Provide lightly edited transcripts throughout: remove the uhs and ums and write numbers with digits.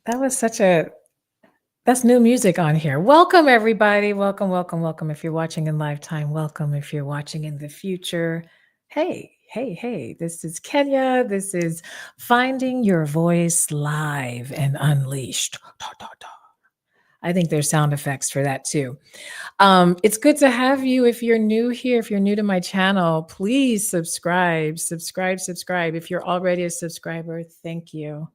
That was such a that's new music on here. Welcome, everybody. Welcome, welcome, welcome. If you're watching in live time, welcome. If you're watching in the future, hey, hey, hey, this is Kenya. This is Finding Your Voice Live and Unleashed. Da, da, da. I think there's sound effects for that too. It's good to have you. If you're new here, if you're new to my channel, please subscribe, subscribe, subscribe. If you're already a subscriber, thank you.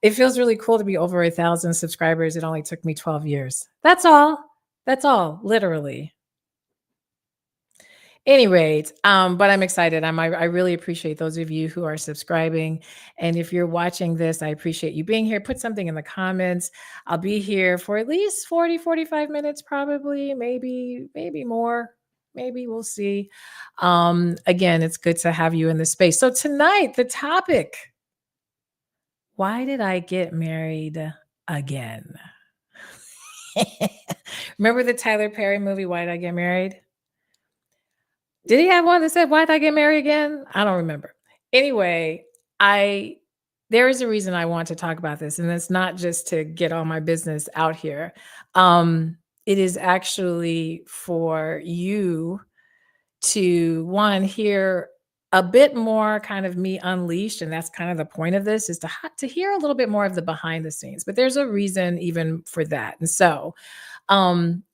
It feels really cool to be over 1,000 subscribers. It only took me 12 years. That's all. That's all, literally. Any rate, but I'm excited. I really appreciate those of you who are subscribing. And if you're watching this, I appreciate you being here. Put something in the comments. I'll be here for at least 40, 45 minutes, probably, maybe more. Maybe we'll see. Again, it's good to have you in this space. So tonight, the topic, why did I get married again? Remember the Tyler Perry movie, Why Did I Get Married? Did he have one that said, Why did I get married again? I don't remember. Anyway, there is a reason I want to talk about this, and it's not just to get all my business out here. It is actually for you to, one, hear a bit more kind of me unleashed, and that's kind of the point of this, is to hear a little bit more of the behind the scenes. But there's a reason even for that. And so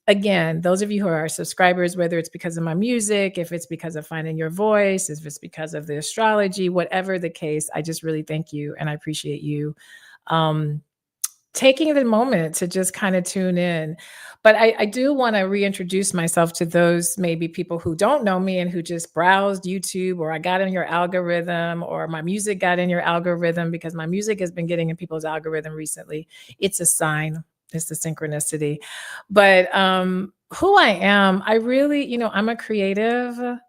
again, those of you who are subscribers, whether it's because of my music, if it's because of Finding Your Voice, if it's because of the astrology, whatever the case, I just really thank you and I appreciate you taking the moment to just kind of tune in. But I do want to reintroduce myself to those maybe people who don't know me and who just browsed YouTube, or I got in your algorithm, or my music got in your algorithm, because my music has been getting in people's algorithm recently. It's a sign. It's the synchronicity. But who I am, I really, I'm a creative.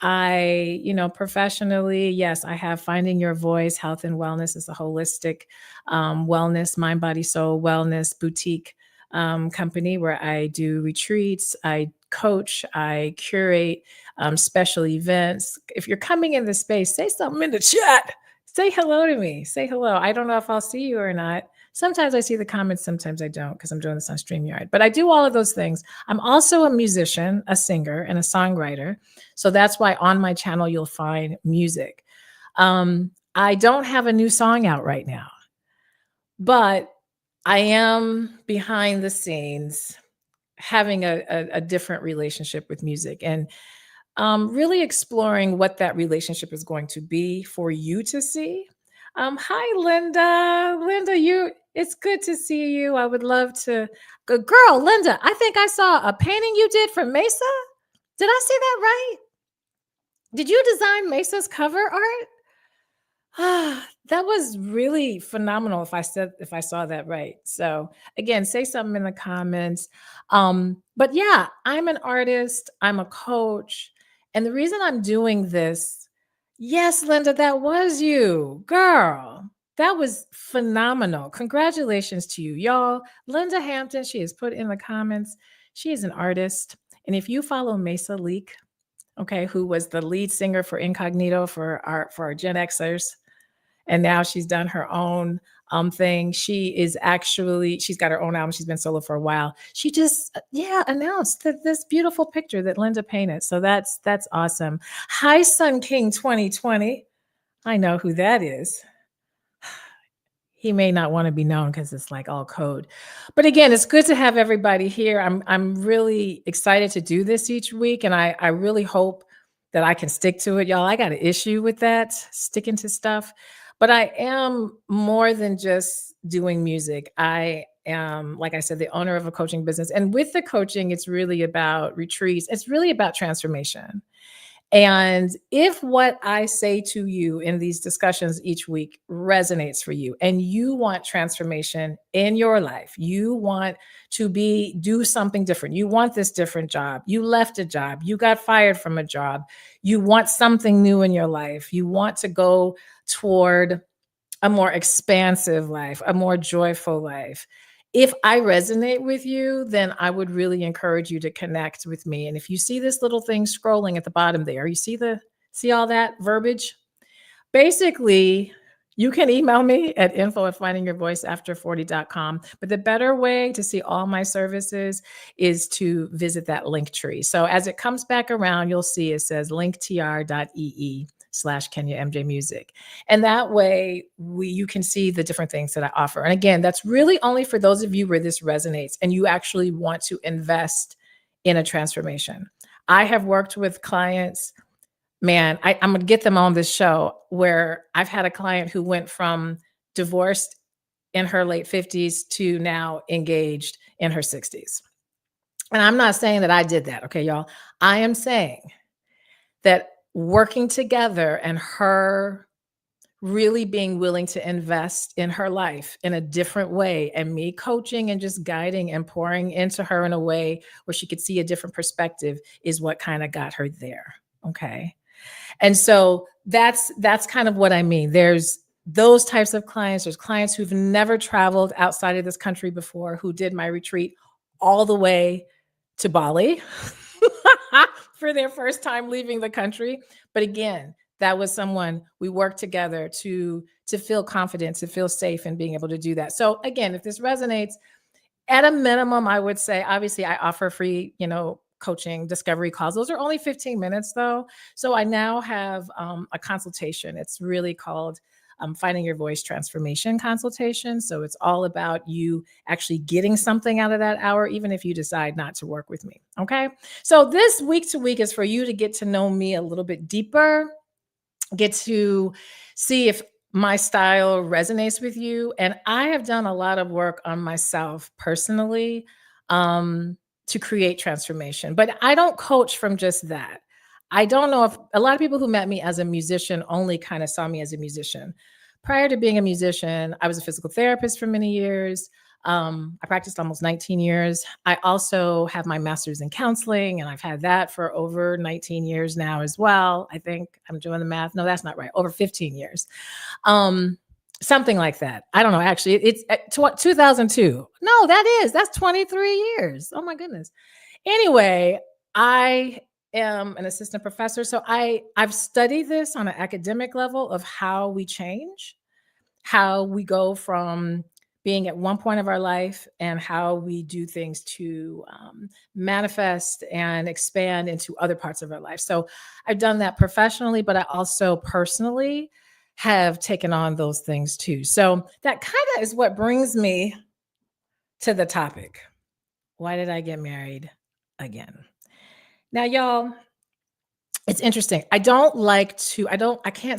Professionally, yes, I have Finding Your Voice Health and Wellness. Is a holistic wellness, mind, body, soul wellness boutique company where I do retreats, I coach, I curate special events. If you're coming in the space, say something in the chat. Say hello to me. Say hello. I don't know if I'll see you or not. Sometimes I see the comments, sometimes I don't, because I'm doing this on StreamYard. But I do all of those things. I'm also a musician, a singer, and a songwriter. So that's why on my channel, you'll find music. I don't have a new song out right now, but I am behind the scenes having a different relationship with music, and really exploring what that relationship is going to be for you to see. Hi, Linda. Linda, it's good to see you. I would love to. Good girl, Linda. I think I saw a painting you did for Mesa. Did I see that right? Did you design Mesa's cover art? That was really phenomenal if I saw that right. So again, say something in the comments. But yeah, I'm an artist, I'm a coach, and the reason I'm doing this, yes, Linda, that was you, girl. That was phenomenal. Congratulations to you, y'all. Linda Hampton, she has put in the comments, she is an artist. And if you follow Mesa Leak, okay, who was the lead singer for Incognito for our Gen Xers, and now she's done her own thing. She's got her own album. She's been solo for a while. She just announced this beautiful picture that Linda painted. So that's awesome. Hi, Sun King 2020. I know who that is. He may not want to be known because it's like all code. But again, it's good to have everybody here. I'm really excited to do this each week, and I really hope that I can stick to it, y'all. I got an issue with that, sticking to stuff. But I am more than just doing music. I am, like I said, the owner of a coaching business. And with the coaching, it's really about retreats. It's really about transformation. And if what I say to you in these discussions each week resonates for you, and you want transformation in your life, you want to do something different, you want this different job, you left a job, you got fired from a job, you want something new in your life, you want to go toward a more expansive life, a more joyful life. If I resonate with you, then I would really encourage you to connect with me. And if you see this little thing scrolling at the bottom there, you see all that verbiage? Basically, You can email me at info@findingyourvoiceafter40.com. But the better way to see all my services is to visit that link tree. So as it comes back around, you'll see it says linktr.ee/Kenya MJ Music. And that way you can see the different things that I offer. And again, that's really only for those of you where this resonates and you actually want to invest in a transformation. I have worked with clients, man, I'm going to get them on this show, where I've had a client who went from divorced in her late 50s to now engaged in her 60s. And I'm not saying that I did that. Okay, y'all. I am saying that working together and her really being willing to invest in her life in a different way, and me coaching and just guiding and pouring into her in a way where she could see a different perspective, is what kind of got her there. Okay. And so that's kind of what I mean. There's those types of clients. There's clients who've never traveled outside of this country before, who did my retreat all the way to Bali for their first time leaving the country. But again, that was someone we worked together to feel confident, to feel safe in being able to do that. So again, if this resonates, at a minimum, I would say, obviously I offer free, coaching discovery calls. Those are only 15 minutes though. So I now have a consultation. It's really called Finding Your Voice Transformation Consultation. So it's all about you actually getting something out of that hour, even if you decide not to work with me. Okay. So this week to week is for you to get to know me a little bit deeper, get to see if my style resonates with you. And I have done a lot of work on myself personally to create transformation, but I don't coach from just that. I don't know if a lot of people who met me as a musician only kind of saw me as a musician. Prior to being a musician, I was a physical therapist for many years. I practiced almost 19 years. I also have my master's in counseling, and I've had that for over 19 years now as well. I think I'm doing the math. No, that's not right. Over 15 years. Something like that. I don't know. Actually, it's 2002. No, that's 23 years. Oh my goodness. Anyway, I am an assistant professor. So I've studied this on an academic level of how we change, how we go from being at one point of our life and how we do things to manifest and expand into other parts of our life. So I've done that professionally, but I also personally have taken on those things too. So that kind of is what brings me to the topic. Why did I get married again? Now, y'all, it's interesting. I can't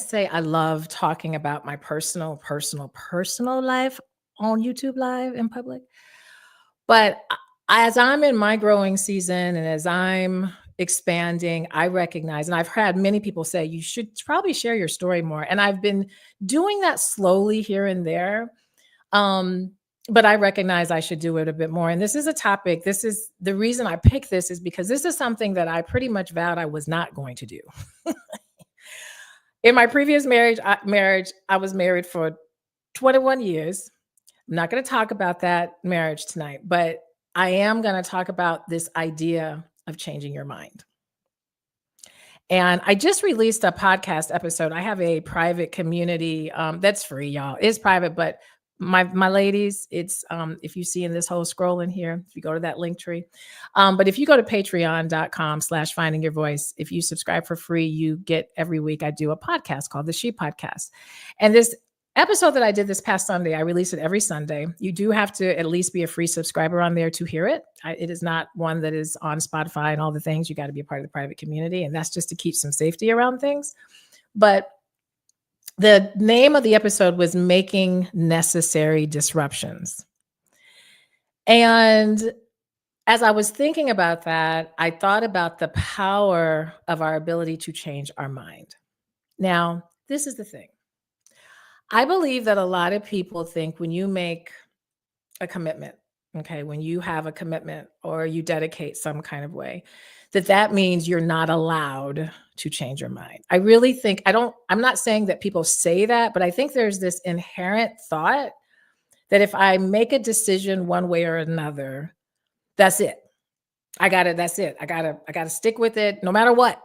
say I love talking about my personal life on YouTube Live in public. But as I'm in my growing season and as I'm expanding, I recognize, and I've had many people say, you should probably share your story more. And I've been doing that slowly here and there. But I recognize I should do it a bit more. And this is a topic, this is the reason I picked this, is because this is something that I pretty much vowed I was not going to do. In my previous marriage, I was married for 21 years. I'm not going to talk about that marriage tonight, but I am going to talk about this idea of changing your mind. And I just released a podcast episode. I have a private community that's free, y'all. It's private, but my ladies, it's if you see in this whole scroll in here, if you go to that link tree, but if you go to patreon.com/finding your voice, if you subscribe for free, you get every week I do a podcast called the She Podcast. And this episode that I did this past Sunday, I release it every Sunday. You do have to at least be a free subscriber on there to hear it. It is not one that is on Spotify and all the things. You got to be a part of the private community. And that's just to keep some safety around things. But the name of the episode was Making Necessary Disruptions. And as I was thinking about that, I thought about the power of our ability to change our mind. Now, this is the thing. I believe that a lot of people think when you make a commitment, okay, when you have a commitment or you dedicate some kind of way, that means you're not allowed to change your mind. I really think, I'm not saying that people say that, but I think there's this inherent thought that if I make a decision one way or another, that's it. That's it. I gotta stick with it no matter what.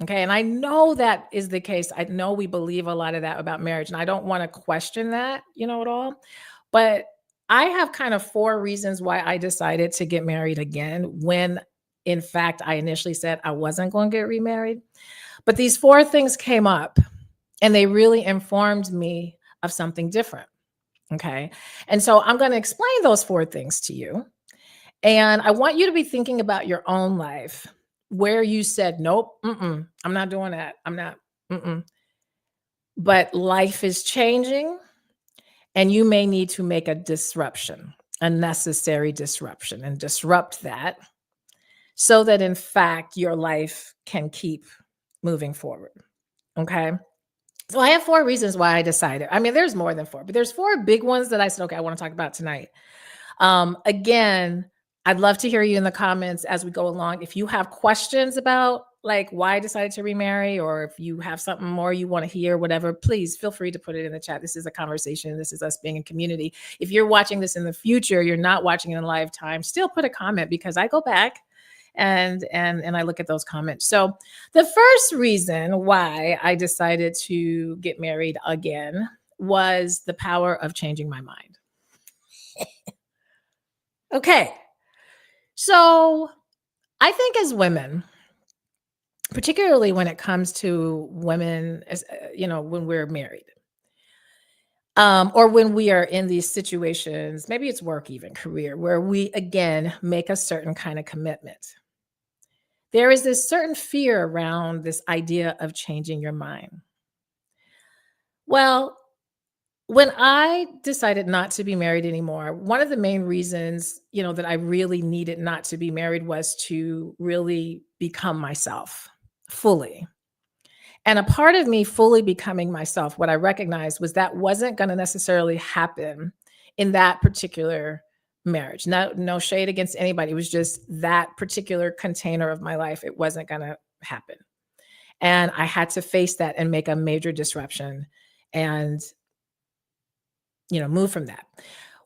Okay. And I know that is the case. I know we believe a lot of that about marriage, and I don't want to question that, at all. But I have kind of four reasons why I decided to get married again when, in fact, I initially said I wasn't going to get remarried. But these four things came up and they really informed me of something different. Okay. And so I'm going to explain those four things to you. And I want you to be thinking about your own life where you said, nope, I'm not doing that. I'm not, mm-mm. But life is changing and you may need to make a disruption, a necessary disruption, and disrupt that so that in fact your life can keep moving forward. Okay. So I have four reasons why I decided. I mean, there's more than four, but there's four big ones that I said, okay, I want to talk about tonight. Again, I'd love to hear you in the comments as we go along. If you have questions about like why I decided to remarry, or if you have something more you want to hear, whatever, please feel free to put it in the chat. This is a conversation. This is us being a community. If you're watching this in the future, you're not watching in live time, still put a comment because I go back and I look at those comments. So the first reason why I decided to get married again was the power of changing my mind. Okay. So I think as women, particularly when it comes to women, as when we're married, or when we are in these situations, maybe it's work, even career, where we again make a certain kind of commitment. There is this certain fear around this idea of changing your mind. Well, when I decided not to be married anymore, one of the main reasons, that I really needed not to be married was to really become myself fully. And a part of me fully becoming myself, what I recognized was that wasn't going to necessarily happen in that particular marriage. No shade against anybody. It was just that particular container of my life. It wasn't going to happen. And I had to face that and make a major disruption and, move from that.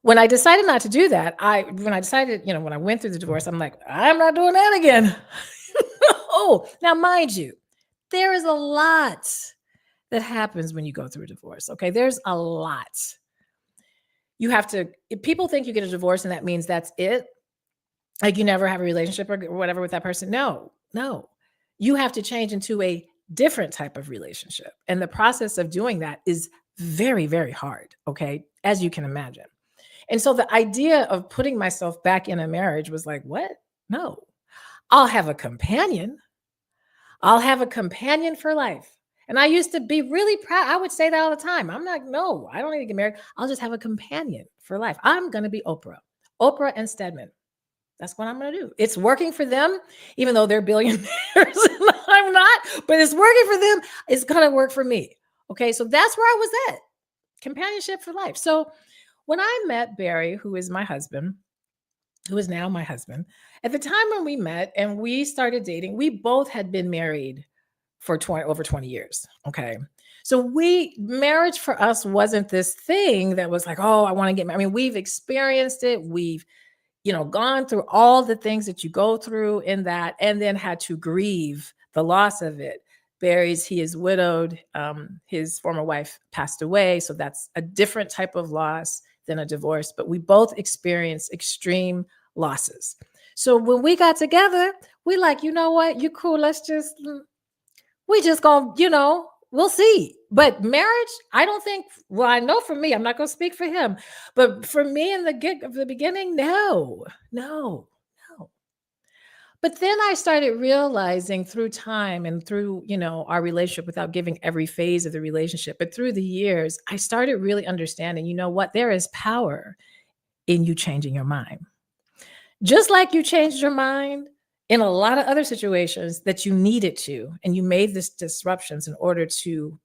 When I decided not to do that, when I went through the divorce, I'm like, I'm not doing that again. Oh, now mind you, there is a lot that happens when you go through a divorce. Okay. There's a lot. You have to, if people think you get a divorce and that means that's it, like you never have a relationship or whatever with that person. No. You have to change into a different type of relationship. And the process of doing that is very, very hard. Okay. As you can imagine. And so the idea of putting myself back in a marriage was like, what? No, I'll have a companion. I'll have a companion for life. And I used to be really proud. I would say that all the time. I'm like, no, I don't need to get married. I'll just have a companion for life. I'm going to be Oprah and Stedman. That's what I'm going to do. It's working for them, even though they're billionaires and I'm not, but it's working for them. It's going to work for me. Okay. So that's where I was at. Companionship for life. So when I met Barry, who is my husband, who is now my husband, at the time when we met and we started dating, we both had been married for over 20 years. Okay. So marriage for us wasn't this thing that was like, oh, I want to get married. I mean, we've experienced it. We've, gone through all the things that you go through in that, and then had to grieve the loss of it. He is widowed. His former wife passed away. So that's a different type of loss than a divorce, but we both experienced extreme losses. So when we got together, we like, you know what, you cool. We just gonna, we'll see. But marriage, I don't think, well, I know for me, I'm not gonna speak for him, but for me in the beginning, no. But then I started realizing through time and through, our relationship, without giving every phase of the relationship, but through the years, I started really understanding, you know what, there is power in you changing your mind. Just like you changed your mind in a lot of other situations that you needed to, and you made these disruptions in order to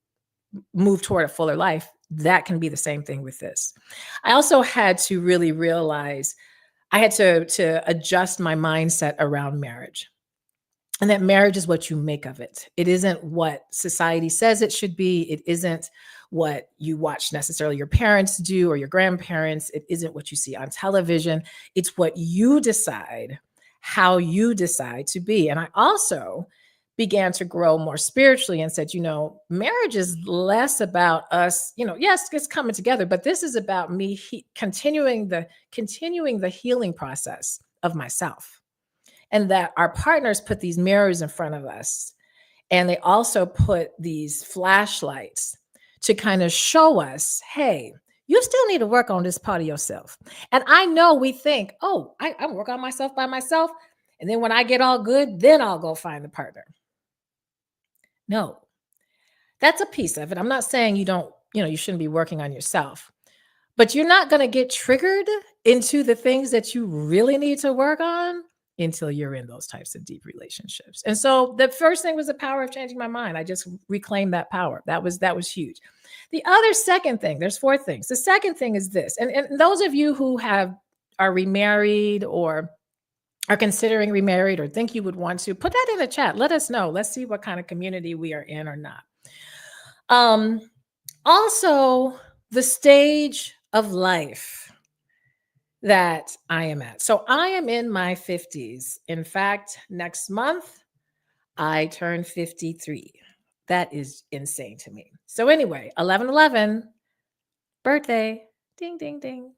move toward a fuller life, that can be the same thing with this. I also had to really realize I had to adjust my mindset around marriage, and that marriage is what you make of it. It isn't what society says it should be. It isn't what you watch necessarily your parents do or your grandparents. It isn't what you see on television. It's what you decide, how you decide to be. And I also began to grow more spiritually and said, marriage is less about us, yes, it's coming together, but this is about me continuing the healing process of myself. And that our partners put these mirrors in front of us. And they also put these flashlights to kind of show us, hey, you still need to work on this part of yourself. And I know we think, oh, I work on myself by myself. And then when I get all good, then I'll go find the partner. No, that's a piece of it. I'm not saying you shouldn't be working on yourself, but you're not going to get triggered into the things that you really need to work on until you're in those types of deep relationships. And so the first thing was the power of changing my mind. I just reclaimed that power. That was huge. The other second thing, there's four things. The second thing is this. And those of you who are remarried or are considering remarried or think you would want to, put that in the chat. Let us know. Let's see what kind of community we are in or not. Also, the stage of life that I am at. So I am in my 50s. In fact, next month, I turn 53. That is insane to me. So anyway, 11/11, birthday, ding, ding, ding.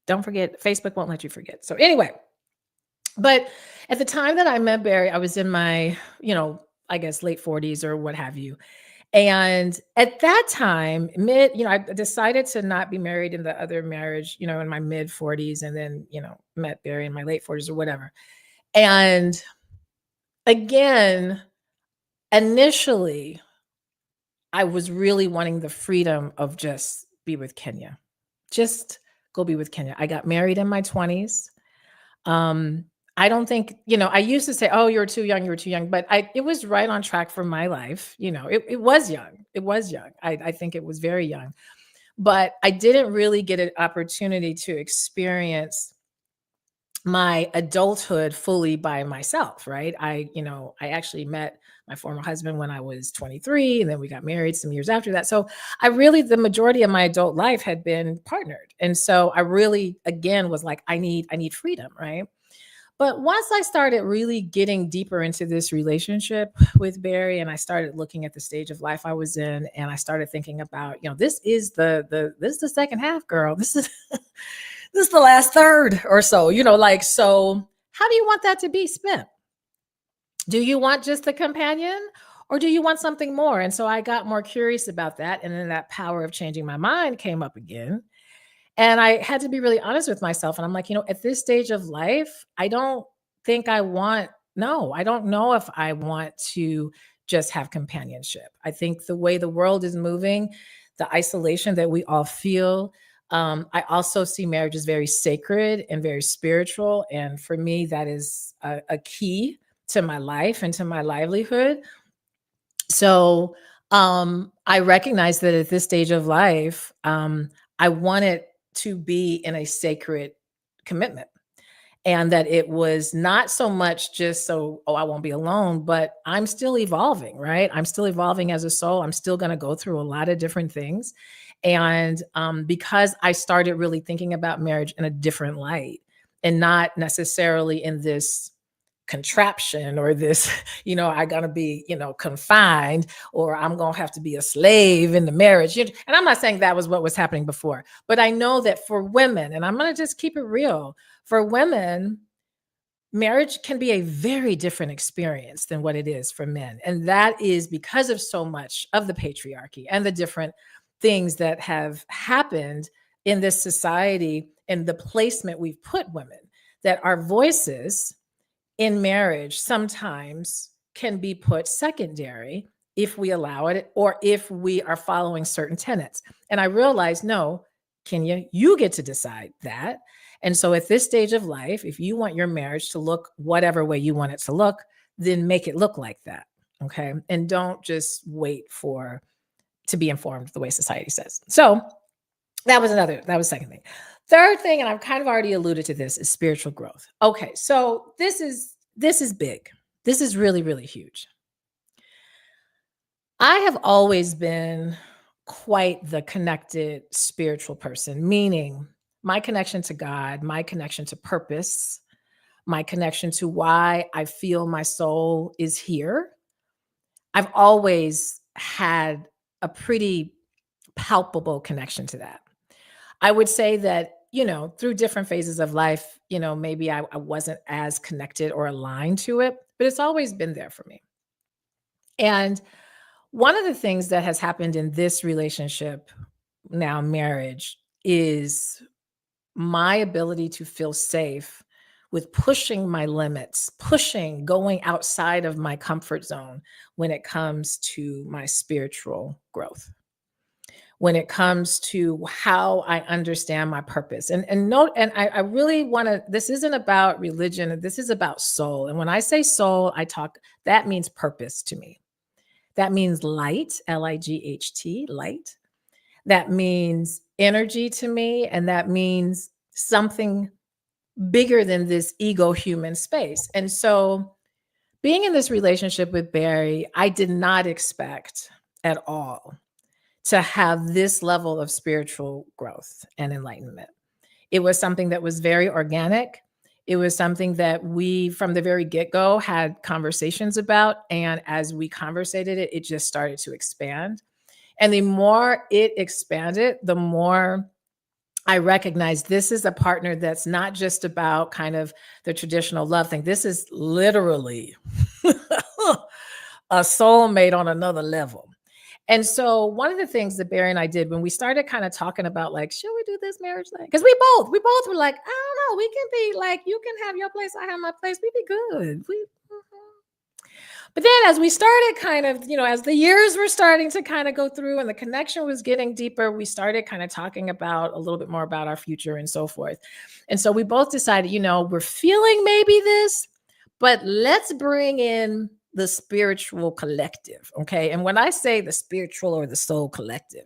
Don't forget, Facebook won't let you forget. So anyway, but at the time that I met Barry, I was in my, I guess late 40s or what have you. And at that time, I decided to not be married in the other marriage, in my mid 40s, and then, met Barry in my late 40s or whatever. And again, initially, I was really wanting the freedom of just be with Kenya. Just go be with Kenya. I got married in my 20s. I don't think, I used to say, oh, you're too young, but it was right on track for my life. It was young. It was young. I think it was very young, but I didn't really get an opportunity to experience my adulthood fully by myself. Right. I actually met my former husband when I was 23, and then we got married some years after that. So the majority of my adult life had been partnered. And so I really, again, was like, I need freedom. Right. But once I started really getting deeper into this relationship with Barry, and I started looking at the stage of life I was in, and I started thinking about, this is the second half, girl. This is this is the last third or so, so how do you want that to be spent? Do you want just the companion, or do you want something more? And so I got more curious about that. And then that power of changing my mind came up again. And I had to be really honest with myself. And I'm like, at this stage of life, I don't know if I want to just have companionship. I think the way the world is moving, the isolation that we all feel, I also see marriage as very sacred and very spiritual. And for me, that is a key to my life and to my livelihood. So I recognize that at this stage of life, I wanted to be in a sacred commitment, and that it was not so much just I won't be alone, but I'm still evolving, right? I'm still evolving as a soul. I'm still going to go through a lot of different things. And because I started really thinking about marriage in a different light, and not necessarily in this contraption or this, I gotta be, confined, or I'm gonna have to be a slave in the marriage. And I'm not saying that was what was happening before, but I know that for women, and I'm gonna just keep it real, for women, marriage can be a very different experience than what it is for men. And that is because of so much of the patriarchy and the different things that have happened in this society and the placement we've put women, that our voices in marriage sometimes can be put secondary if we allow it, or if we are following certain tenets. And I realized, no, Kenya, you get to decide that. And so at this stage of life, if you want your marriage to look whatever way you want it to look, then make it look like that. Okay. And don't just wait to be informed the way society says. So that was second thing. Third thing, and I've kind of already alluded to this, is spiritual growth. Okay, so this is big. This is really, really huge. I have always been quite the connected spiritual person, meaning my connection to God, my connection to purpose, my connection to why I feel my soul is here, I've always had a pretty palpable connection to that. I would say that, through different phases of life, maybe I wasn't as connected or aligned to it, but it's always been there for me. And one of the things that has happened in this relationship, now marriage, is my ability to feel safe with pushing my limits, going outside of my comfort zone when it comes to my spiritual growth, when it comes to how I understand my purpose. And note, and I really want to, this isn't about religion, this is about soul. And when I say soul, that means purpose to me. That means light, Light, light. That means energy to me. And that means something bigger than this ego human space. And so being in this relationship with Barry, I did not expect at all to have this level of spiritual growth and enlightenment. It was something that was very organic. It was something that we, from the very get-go, had conversations about. And as we conversated it, it just started to expand. And the more it expanded, the more I recognized this is a partner that's not just about kind of the traditional love thing. This is literally a soulmate on another level. And so one of the things that Barry and I did when we started kind of talking about like, should we do this marriage thing? Because we both were like, I don't know, we can be like, you can have your place, I have my place, we'd be good. But then as we started kind of, as the years were starting to kind of go through and the connection was getting deeper, we started kind of talking about a little bit more about our future and so forth. And so we both decided, we're feeling maybe this, but let's bring in the spiritual collective. Okay. And when I say the spiritual or the soul collective,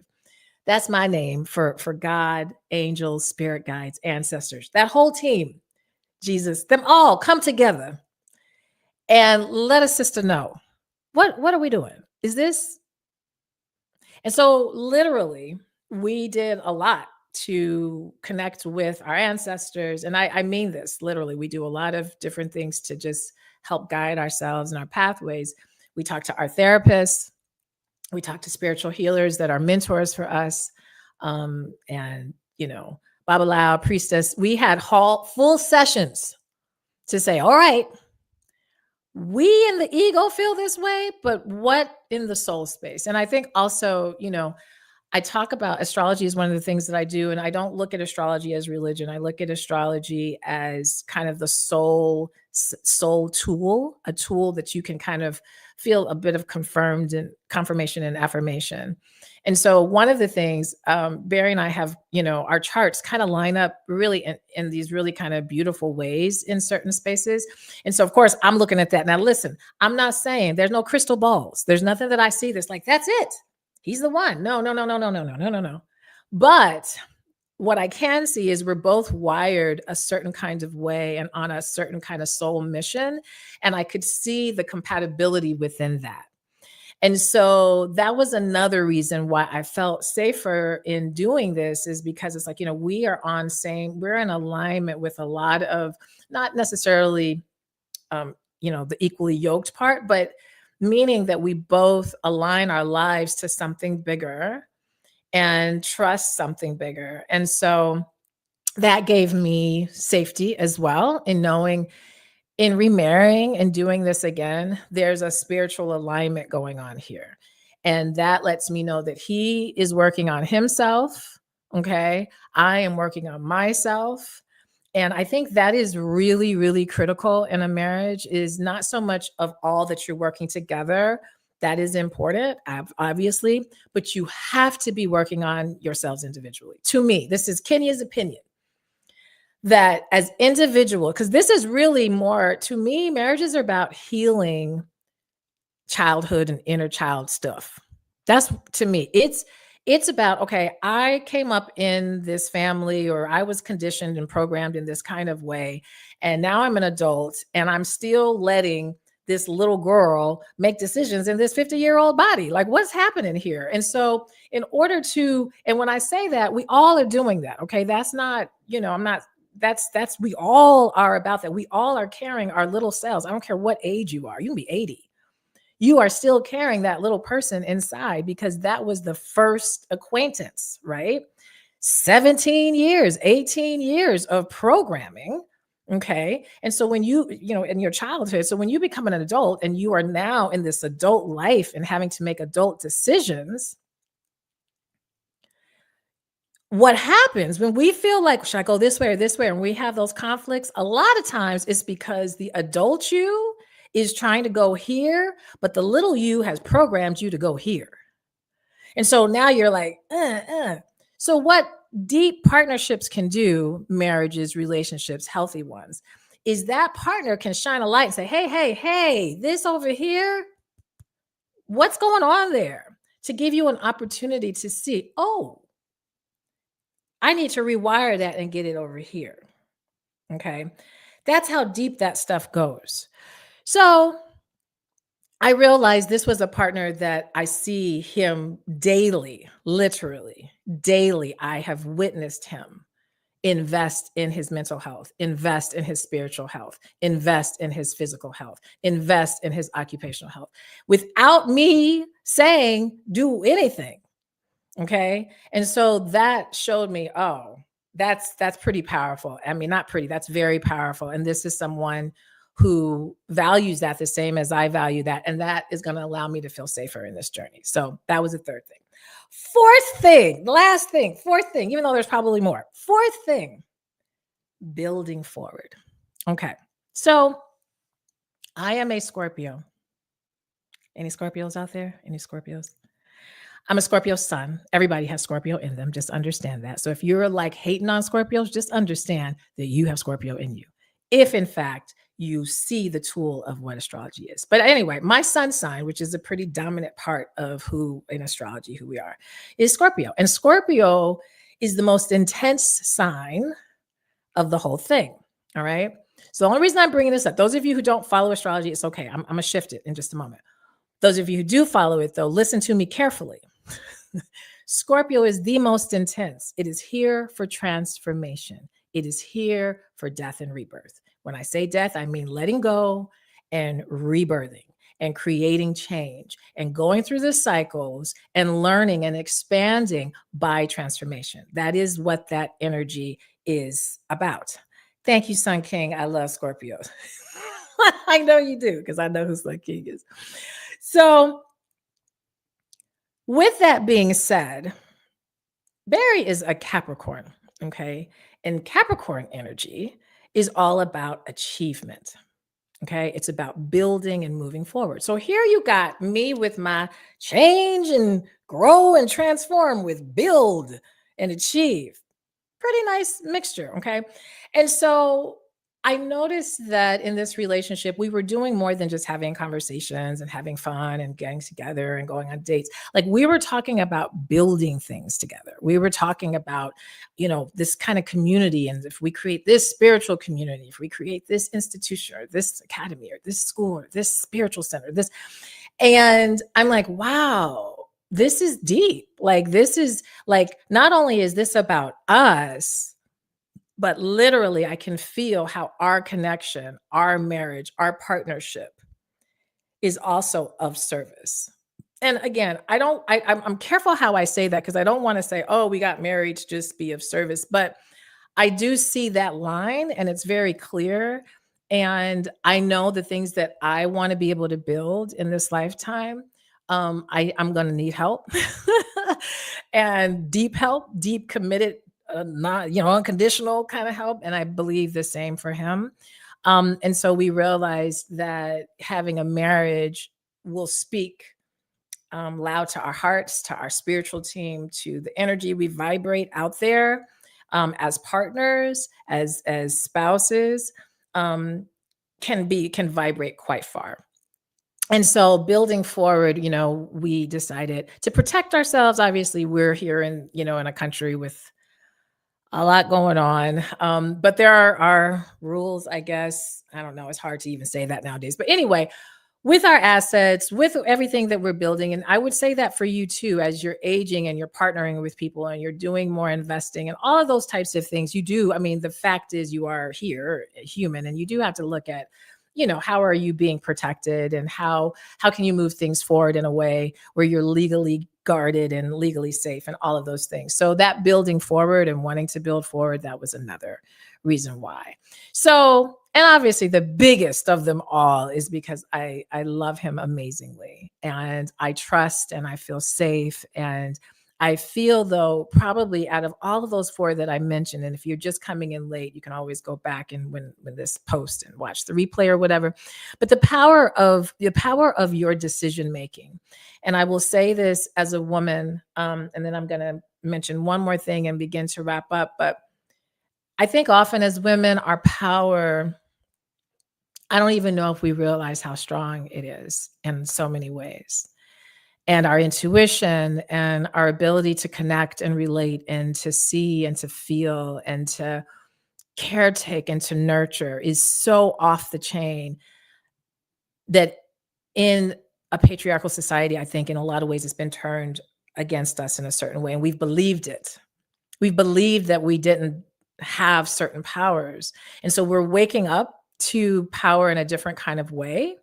that's my name for God, angels, spirit guides, ancestors, that whole team, Jesus, them all come together and let a sister know what are we doing? Is this? And so literally we did a lot to connect with our ancestors. And I mean this literally, we do a lot of different things to just help guide ourselves and our pathways. We talk to our therapists. We talk to spiritual healers that are mentors for us. And, Babalawo, priestess, we had full sessions to say, all right, we in the ego feel this way, but what in the soul space? And I think also, I talk about astrology is one of the things that I do. And I don't look at astrology as religion. I look at astrology as kind of the soul tool, a tool that you can kind of feel a bit of confirmation and affirmation. And so one of the things, Barry and I have, our charts kind of line up really in these really kind of beautiful ways in certain spaces. And so, of course, I'm looking at that. Now, listen, I'm not saying there's no crystal balls. There's nothing that I see that's like, that's it. He's the one. No. But what I can see is we're both wired a certain kind of way and on a certain kind of soul mission. And I could see the compatibility within that. And so that was another reason why I felt safer in doing this, is because it's like, we're in alignment with a lot of, not necessarily, the equally yoked part, but meaning that we both align our lives to something bigger and trust something bigger. And so that gave me safety as well in knowing, in remarrying and doing this again, there's a spiritual alignment going on here. And that lets me know that he is working on himself. Okay. I am working on myself. And I think that is really, really critical in a marriage, is not so much of all that you're working together. That is important, obviously, but you have to be working on yourselves individually. To me, this is Kenya's opinion, that as individual, because this is really more, to me, marriages are about healing childhood and inner child stuff. That's, to me, it's about, okay, I came up in this family, or I was conditioned and programmed in this kind of way, and now I'm an adult and I'm still letting this little girl make decisions in this 50-year-old body. Like, what's happening here? And so in order to, and when I say that, we all are doing that. Okay. That's not, I'm not That's we all are about that. We all are carrying our little selves. I don't care what age you are. You can be 80. You are still carrying that little person inside because that was the first acquaintance, right? 17 years, 18 years of programming. Okay. And so when in your childhood, so when you become an adult and you are now in this adult life and having to make adult decisions, what happens when we feel like, should I go this way or this way? And we have those conflicts, a lot of times it's because the adult you is trying to go here, but the little you has programmed you to go here. And so now you're like, So what deep partnerships can do, marriages, relationships, healthy ones, is that partner can shine a light and say, hey, hey, hey, this over here, what's going on there? To give you an opportunity to see, oh, I need to rewire that and get it over here. Okay. That's how deep that stuff goes. So I realized this was a partner that I see him daily, literally daily. I have witnessed him invest in his mental health, invest in his spiritual health, invest in his physical health, invest in his occupational health without me saying, do anything. Okay. And so that showed me, oh, that's pretty powerful. I mean, not pretty, that's very powerful. And this is someone who values that the same as I value that. And that is going to allow me to feel safer in this journey. So that was the third thing. Fourth thing, last thing, fourth thing, even though there's probably more. Fourth thing, building forward. Okay. So I am a Scorpio. Any Scorpios out there? Any Scorpios? I'm a Scorpio sun. Everybody has Scorpio in them. Just understand that. So if you're like hating on Scorpios, just understand that you have Scorpio in you. If in fact you see the tool of what astrology is. But anyway, my sun sign, which is a pretty dominant part of who in astrology, who we are, is Scorpio. And Scorpio is the most intense sign of the whole thing. All right. So the only reason I'm bringing this up, those of you who don't follow astrology, it's okay. I'm going to shift it in just a moment. Those of you who do follow it, though, listen to me carefully. Scorpio is the most intense. It is here for transformation. It is here for death and rebirth. When I say death, I mean letting go and rebirthing and creating change and going through the cycles and learning and expanding by transformation. That is what that energy is about. Thank you, Sun King. I love Scorpios. I know you do, because I know who Sun King is. So with that being said, Barry is a Capricorn, okay? And Capricorn energy is all about achievement, okay? It's about building and moving forward. So here you got me with my change and grow and transform with build and achieve. Pretty nice mixture, okay? And so I noticed that in this relationship, we were doing more than just having conversations and having fun and getting together and going on dates. Like we were talking about building things together. We were talking about, this kind of community. And if we create this spiritual community, if we create this institution or this academy or this school or this spiritual center, and I'm like, wow, this is deep. Like, this is like, not only is this about us, but literally I can feel how our connection, our marriage, our partnership is also of service. And again, I'm careful how I say that, because I don't want to say, oh, we got married to just be of service, but I do see that line and it's very clear. And I know the things that I want to be able to build in this lifetime. I'm going to need help and deep help, deep committed, not, unconditional kind of help. And I believe the same for him. And so we realized that having a marriage will speak loud to our hearts, to our spiritual team, to the energy we vibrate out there as partners, as spouses, can vibrate quite far. And so building forward, we decided to protect ourselves. Obviously, we're here in a country with a lot going on. But there are rules, I guess. I don't know. It's hard to even say that nowadays. But anyway, with our assets, with everything that we're building. And I would say that for you too, as you're aging and you're partnering with people and you're doing more investing and all of those types of things, you do. I mean, the fact is, you are here, a human, and you do have to look at, how are you being protected, and how can you move things forward in a way where you're legally guarded and legally safe and all of those things. So that building forward and wanting to build forward, that was another reason why. So, and obviously the biggest of them all is because I love him amazingly, and I trust and I feel safe, and I feel, though, probably out of all of those four that I mentioned, and if you're just coming in late, you can always go back and when this post and watch the replay or whatever. But the power of your decision making, and I will say this as a woman, and then I'm going to mention one more thing and begin to wrap up. But I think often as women, our power, I don't even know if we realize how strong it is in so many ways. And our intuition and our ability to connect and relate and to see and to feel and to caretake and to nurture is so off the chain that in a patriarchal society, I think in a lot of ways it's been turned against us in a certain way. And we've believed it. We've believed that we didn't have certain powers. And so we're waking up to power in a different kind of way.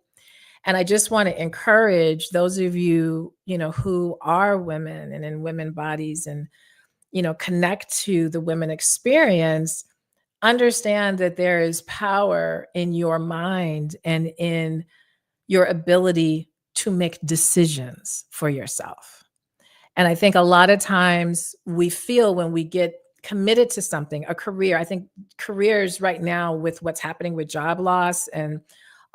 And I just want to encourage those of you, who are women and in women bodies and, connect to the women experience, understand that there is power in your mind and in your ability to make decisions for yourself. And I think a lot of times we feel when we get committed to something, a career, I think careers right now with what's happening with job loss and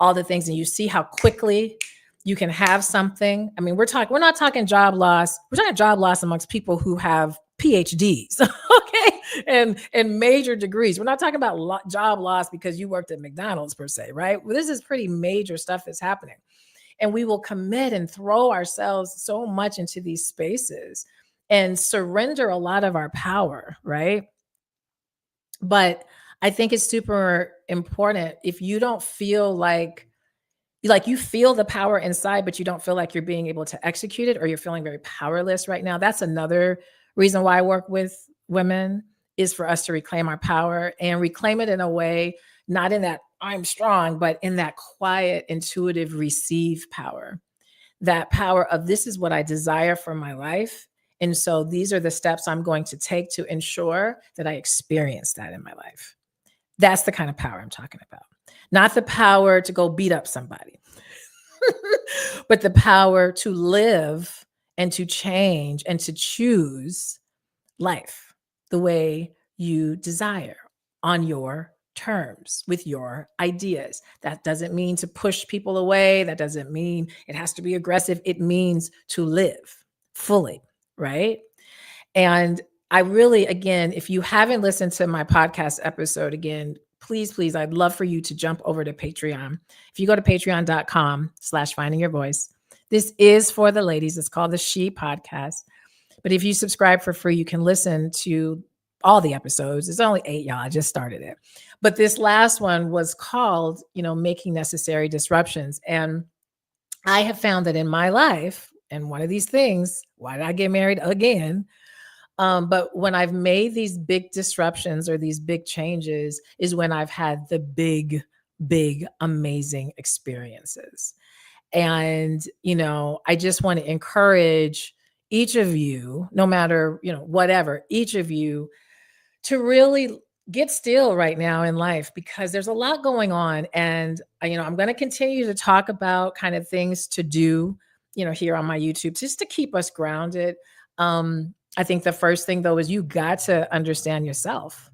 all the things, and you see how quickly you can have something. I mean, we're not talking job loss. We're talking job loss amongst people who have PhDs, okay, and major degrees. We're not talking about job loss because you worked at McDonald's per se, right? Well, this is pretty major stuff that's happening. And we will commit and throw ourselves so much into these spaces and surrender a lot of our power, right? But I think it's super important if you don't feel like you feel the power inside, but you don't feel like you're being able to execute it, or you're feeling very powerless right now. That's another reason why I work with women, is for us to reclaim our power and reclaim it in a way, not in that I'm strong, but in that quiet, intuitive receive power. That power of, this is what I desire for my life. And so these are the steps I'm going to take to ensure that I experience that in my life. That's the kind of power I'm talking about. Not the power to go beat up somebody, but the power to live and to change and to choose life the way you desire, on your terms, with your ideas. That doesn't mean to push people away. That doesn't mean it has to be aggressive. It means to live fully, right? And I really, again, if you haven't listened to my podcast episode, again, please, please, I'd love for you to jump over to Patreon. If you go to patreon.com/finding your voice, this is for the ladies. It's called the She Podcast. But if you subscribe for free, you can listen to all the episodes. It's only 8, y'all. I just started it. But this last one was called, Making Necessary Disruptions. And I have found that in my life, and one of these things, why did I get married again? But when I've made these big disruptions or these big changes is when I've had the big, big, amazing experiences. And, I just want to encourage each of you, no matter, whatever, each of you, to really get still right now in life, because there's a lot going on. And, I'm going to continue to talk about kind of things to do, here on my YouTube, just to keep us grounded. I think the first thing, though, is you got to understand yourself,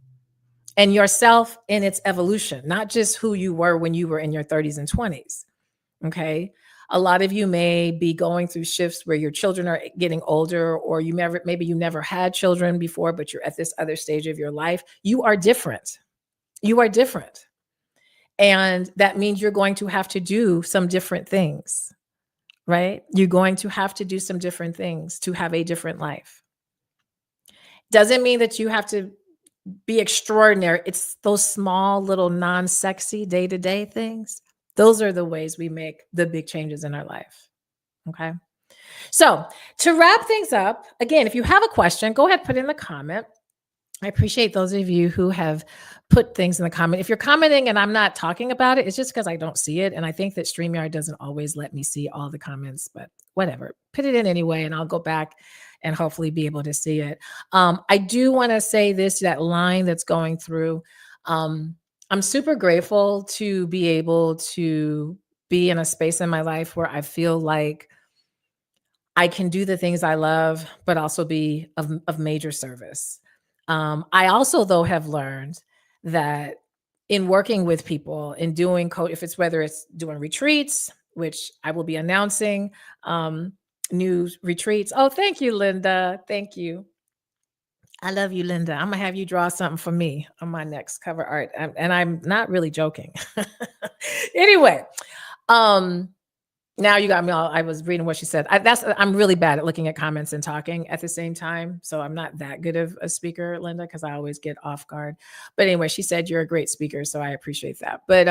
and yourself in its evolution, not just who you were when you were in your 30s and 20s. Okay. A lot of you may be going through shifts where your children are getting older, or maybe you never had children before, but you're at this other stage of your life. You are different. You are different. And that means you're going to have to do some different things, right? You're going to have to do some different things to have a different life. Doesn't mean that you have to be extraordinary. It's those small little non-sexy day-to-day things Those are the ways we make the big changes in our life. Okay. So to wrap things up, again, if you have a question, go ahead, put it in the comment. I appreciate those of you who have put things in the comment. If you're commenting and I'm not talking about it, it's just because I don't see it. And I think that StreamYard doesn't always let me see all the comments, but whatever. Put it in anyway, and I'll go back and hopefully be able to see it. I do want to say this, that line that's going through. I'm super grateful to be able to be in a space in my life where I feel like I can do the things I love, but also be of major service. I also, though, have learned that in working with people and doing if it's whether it's doing retreats, which I will be announcing new retreats. Oh, thank you, Linda. Thank you. I love you, Linda. I'm gonna have you draw something for me on my next cover art, and I'm not really joking. Anyway, um, now you got me all. I was reading what she said. I'm really bad at looking at comments and talking at the same time. So I'm not that good of a speaker, Linda, because I always get off guard. But anyway, she said you're a great speaker, so I appreciate that. But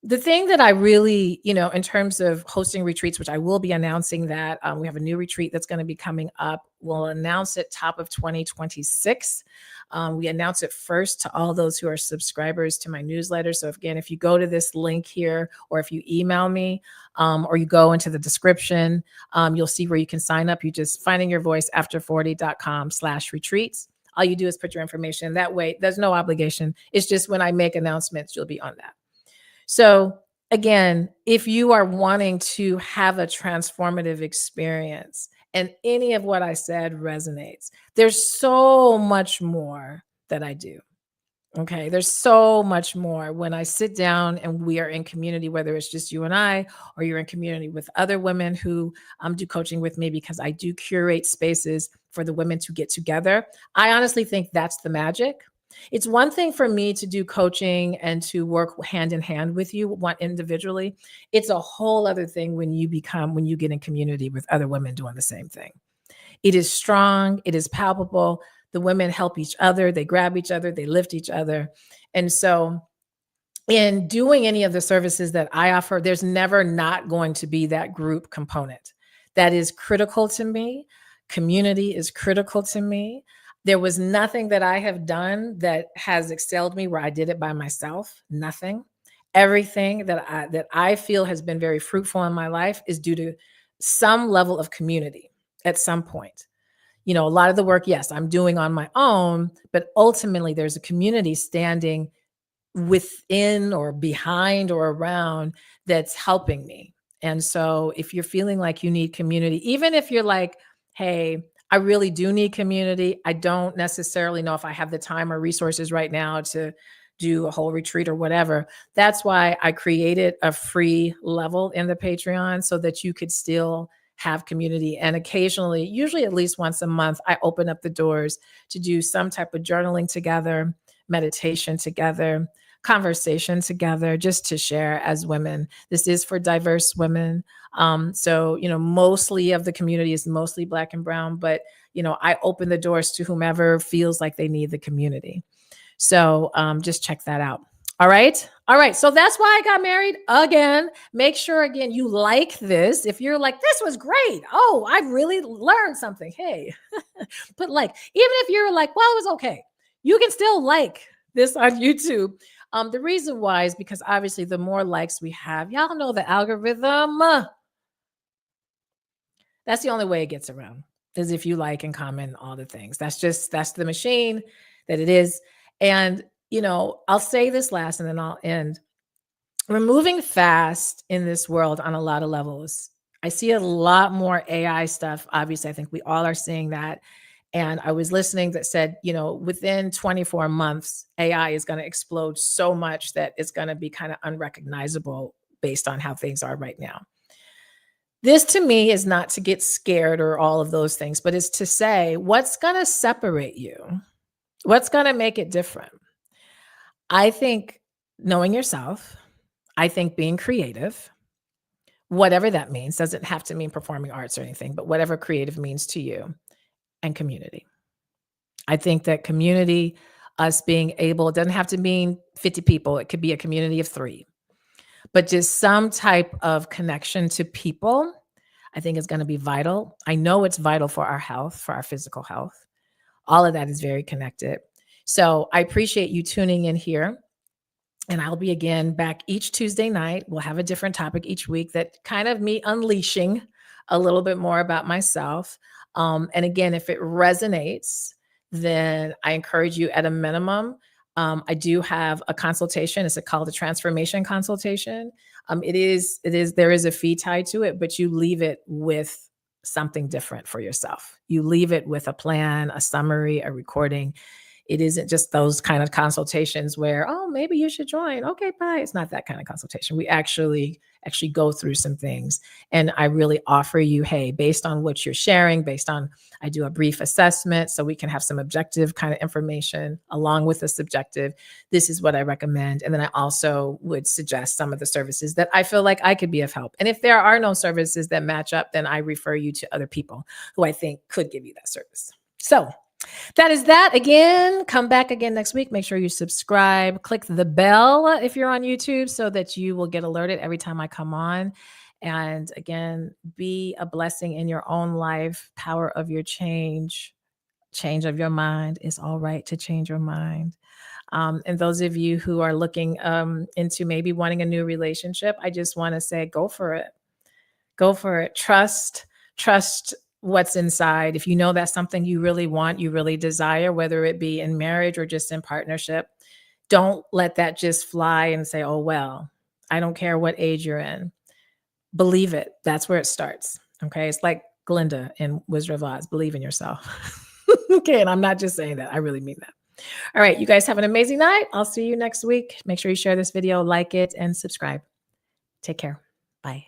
the thing that I really, in terms of hosting retreats, which I will be announcing that we have a new retreat that's going to be coming up. We'll announce it top of 2026. We announce it first to all those who are subscribers to my newsletter. So if you go to this link here, or if you email me, or you go into the description, you'll see where you can sign up. You just findingyourvoiceafter40.com/retreats. All you do is put your information that way. There's no obligation. It's just when I make announcements, you'll be on that. So again, if you are wanting to have a transformative experience and any of what I said resonates, there's so much more that I do. Okay. There's so much more when I sit down and we are in community, whether it's just you and I, or you're in community with other women who do coaching with me, because I do curate spaces for the women to get together. I honestly think that's the magic. It's one thing for me to do coaching and to work hand in hand with you one individually. It's a whole other thing when you get in community with other women doing the same thing. It is strong, it is palpable. The women help each other, they grab each other, they lift each other. And so in doing any of the services that I offer, there's never not going to be that group component. That is critical to me. Community is critical to me. There was nothing that I have done that has excelled me where I did it by myself. Nothing. Everything that I feel has been very fruitful in my life is due to some level of community at some point. A lot of the work, yes, I'm doing on my own, but ultimately there's a community standing within or behind or around that's helping me. And so if you're feeling like you need community, even if you're like, hey, I really do need community, I don't necessarily know if I have the time or resources right now to do a whole retreat or whatever. That's why I created a free level in the Patreon so that you could still have community. And occasionally, usually at least once a month, I open up the doors to do some type of journaling together, meditation together, conversation together, just to share as women. This is for diverse women. So, mostly of the community is mostly Black and brown, but, I open the doors to whomever feels like they need the community. So just check that out. All right. All right. So that's why I got married again. Make sure, again, you like this. If you're like, this was great. Oh, I really learned something. Hey, put like, even if you're like, well, it was okay. You can still like this on YouTube. The reason why is because obviously the more likes we have, y'all know the algorithm. That's the only way it gets around, is if you like and comment all the things. That's the machine that it is. And, I'll say this last and then I'll end. We're moving fast in this world on a lot of levels. I see a lot more AI stuff. Obviously, I think we all are seeing that. And I was listening that said, within 24 months, AI is going to explode so much that it's going to be kind of unrecognizable based on how things are right now. This to me is not to get scared or all of those things, but it's to say, what's going to separate you? What's going to make it different? I think knowing yourself, I think being creative, whatever that means, doesn't have to mean performing arts or anything, but whatever creative means to you, and community. I think that community, us being able, it doesn't have to mean 50 people. It could be a community of 3. but just some type of connection to people, I think is going to be vital. I know it's vital for our health, for our physical health. All of that is very connected. So I appreciate you tuning in here. And I'll be again back each Tuesday night. We'll have a different topic each week that kind of me unleashing a little bit more about myself. And again, if it resonates, then I encourage you at a minimum. I do have a consultation. It's called a transformation consultation. There is a fee tied to it, but you leave it with something different for yourself. You leave it with a plan, a summary, a recording. It isn't just those kind of consultations where, oh, maybe you should join. Okay, bye. It's not that kind of consultation. We actually go through some things. And I really offer you, hey, based on what you're sharing, I do a brief assessment so we can have some objective kind of information along with the subjective. This is what I recommend. And then I also would suggest some of the services that I feel like I could be of help. And if there are no services that match up, then I refer you to other people who I think could give you that service. So that is that. Again, come back again next week. Make sure you subscribe. Click the bell if you're on YouTube so that you will get alerted every time I come on. And again, be a blessing in your own life. Power of your change of your mind. It's all right to change your mind. And those of you who are looking into maybe wanting a new relationship, I just want to say, go for it. Go for it. Trust what's inside. If you know that's something you really want, you really desire, whether it be in marriage or just in partnership, don't let that just fly and say, oh, well, I don't care what age you're in. Believe it. That's where it starts. Okay. It's like Glinda in Wizard of Oz. Believe in yourself. Okay. And I'm not just saying that. I really mean that. All right. You guys have an amazing night. I'll see you next week. Make sure you share this video, like it, and subscribe. Take care. Bye.